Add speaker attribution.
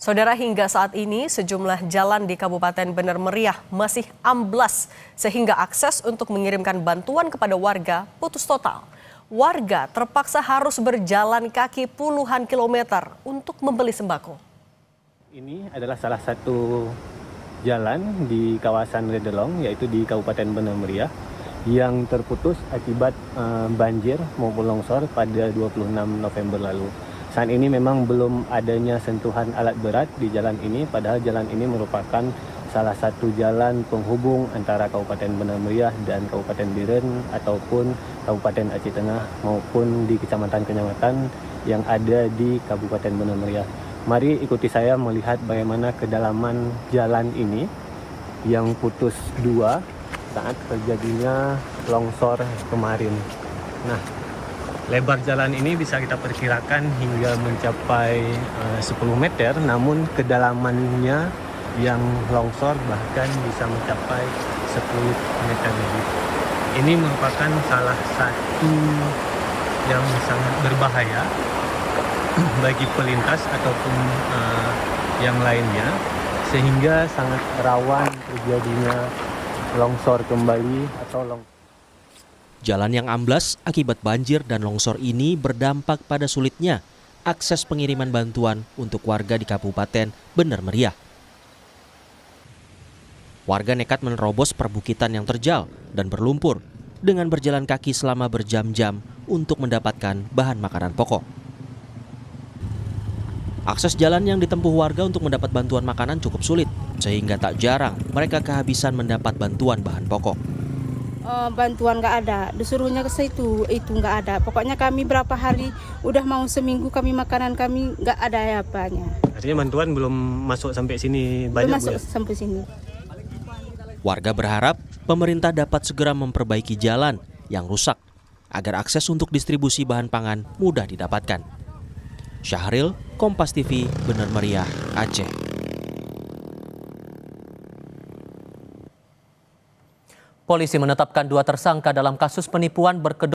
Speaker 1: Saudara, hingga saat ini sejumlah jalan di Kabupaten Bener Meriah masih amblas sehingga akses untuk mengirimkan bantuan kepada warga putus total. Warga terpaksa harus berjalan kaki puluhan kilometer untuk membeli sembako.
Speaker 2: Ini adalah salah satu jalan di kawasan Redelong, yaitu di Kabupaten Bener Meriah, yang terputus akibat banjir maupun longsor pada 26 November lalu. Saat ini memang belum adanya sentuhan alat berat di jalan ini, padahal jalan ini merupakan salah satu jalan penghubung antara Kabupaten Bener Meriah dan Kabupaten Biren ataupun Kabupaten Aceh Tengah maupun di kecamatan-kecamatan yang ada di Kabupaten Bener Meriah. Mari ikuti saya melihat bagaimana kedalaman jalan ini yang putus dua saat terjadinya longsor kemarin. Nah, lebar jalan ini bisa kita perkirakan hingga mencapai 10 meter, namun kedalamannya yang longsor bahkan bisa mencapai 10 meter lebih. Ini merupakan salah satu yang sangat berbahaya bagi pelintas ataupun yang lainnya, sehingga sangat rawan terjadinya longsor kembali atau longsor.
Speaker 3: Jalan yang amblas akibat banjir dan longsor ini berdampak pada sulitnya akses pengiriman bantuan untuk warga di Kabupaten Bener Meriah. Warga nekat menerobos perbukitan yang terjal dan berlumpur dengan berjalan kaki selama berjam-jam untuk mendapatkan bahan makanan pokok. Akses jalan yang ditempuh warga untuk mendapat bantuan makanan cukup sulit, sehingga tak jarang mereka kehabisan mendapat bantuan bahan pokok.
Speaker 4: Bantuan nggak ada, disuruhnya ke situ, itu nggak ada. Pokoknya kami berapa hari, udah mau seminggu kami makanan kami nggak ada apanya.
Speaker 2: Artinya bantuan belum masuk sampai sini banyak,
Speaker 4: belum masuk sampai sini.
Speaker 3: Warga berharap pemerintah dapat segera memperbaiki jalan yang rusak agar akses untuk distribusi bahan pangan mudah didapatkan. Syahril, Kompas TV, Bener Meriah, Aceh.
Speaker 5: Polisi menetapkan 2 tersangka dalam kasus penipuan berkedok